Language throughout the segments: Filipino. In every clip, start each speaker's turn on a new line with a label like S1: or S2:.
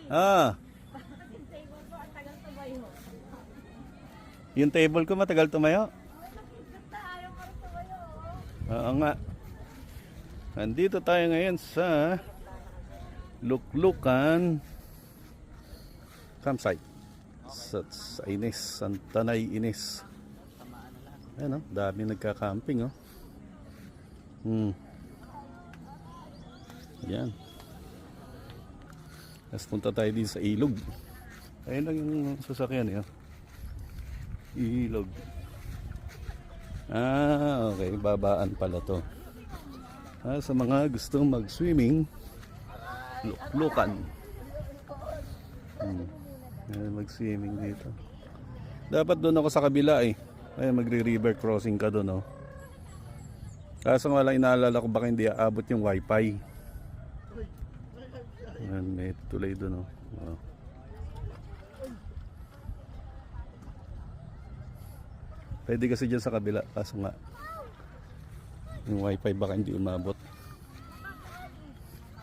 S1: Ah, yung table ko matagal tumayo. Oo nga. Nandito tayo ngayon sa Luklukan campsite sa Ines, Santanay Ines. Ayan, dami nagka-camping, oh. Yan. Tapos punta tayo din sa ilog. Ayun lang yung sasakyan, eh. Ilog. Ah, okay. Babaan pala to. Sa mga gustong mag-swimming, Luklukan. Mag-swimming dito. Dapat doon ako sa kabila, eh. Ay, magre-river crossing ka doon, oh. Kaso wala, inaalala ko baka hindi aabot yung wifi. Ayan, may tulay doon, oh. Oh. Pwede kasi dyan sa kabila, kaso nga yung wifi baka hindi umabot.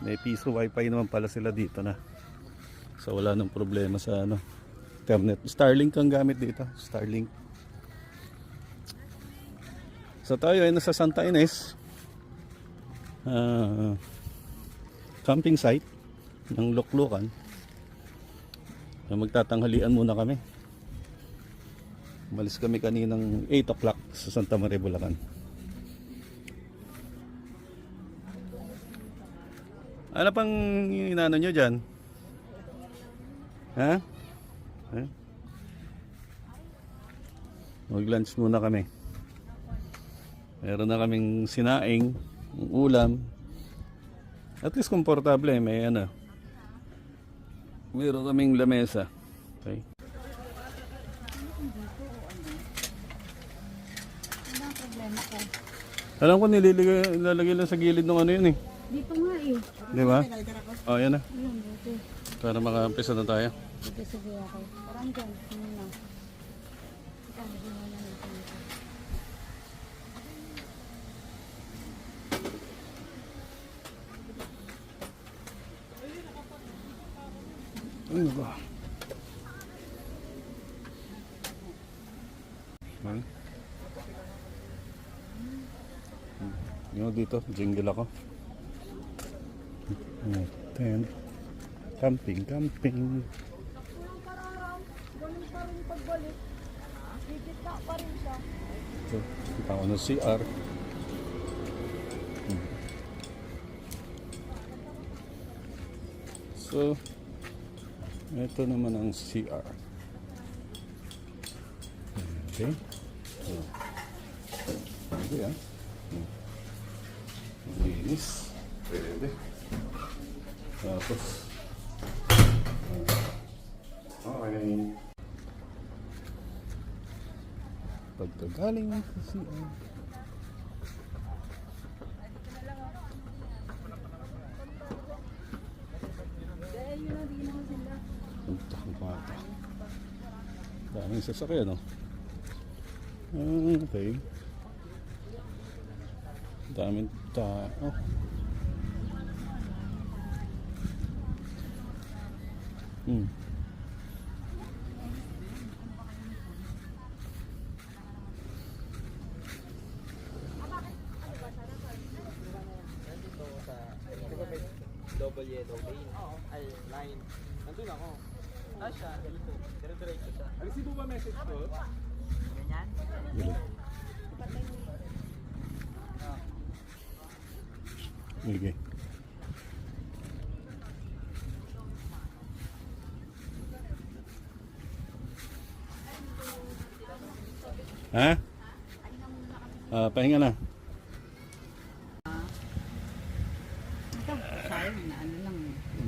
S1: May piso wifi naman pala sila dito na, so wala nang problema sa ano, internet. Starlink ang gamit dito, Starlink. So tayo ay nasa Santa Ines, camping site ng Luklukan. Magtatanghalian muna kami. Umalis kami kaninang 8 o'clock sa Santa Maria, Bulacan. Ano pang inano nyo dyan? Ha? Mag-lunch muna kami. Meron na kaming sinaing, ulam. At least komportable, eh. May ano. Meron kaming lamesa. Okay. Alam ko nilalagay lang sa gilid ng ano yun, eh.
S2: Dito nga, eh.
S1: Di ba? Oh, yan na.
S2: Ayun, dito.
S1: Para makampisa na tayo.
S2: Dito sa buya ko. Parang dyan. Muna.
S1: Ano ba? Yung dito, jingle ako. Tent. Camping.
S2: Walang kararaw. Ganun pa rin pagbalik. Higit pa rin siya.
S1: So, kita ko ng CR. So, ito naman ang CR. Okay. Pwede, ah. Linis. Pwede. Tapos, okay. Pagkagaling sa CR. Punta ang bata. Daming sasakyan, no? Okay. Daming tao.
S3: Double yellow lane. Ay, line. Nandun ako. Siya, dito. Dire-diretso siya. Receive ba message ko? Ganyan?
S1: Okay. Ha? Pahinga na.
S2: Sayang na ano lang.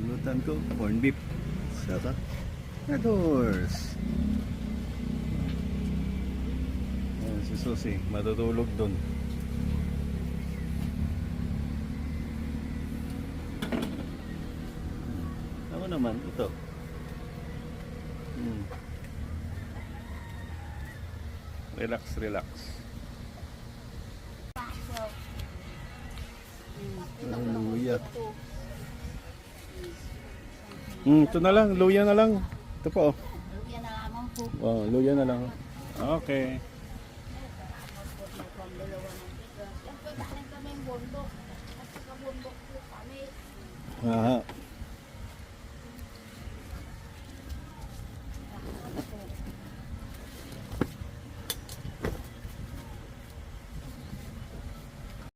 S1: Lutan ko, corn beef. Sarap. Adors. Ayan, si Susi, matutulog dun. Ako naman, ito. Relax, relax. Hallelujah. Ito na lang, luya na lang. Ito po.
S2: Luya na lamang po.
S1: Oh, luya na lang. Okay.
S2: Yan po, galing kami yung bundok. At saka bundok po kami.
S1: Aha.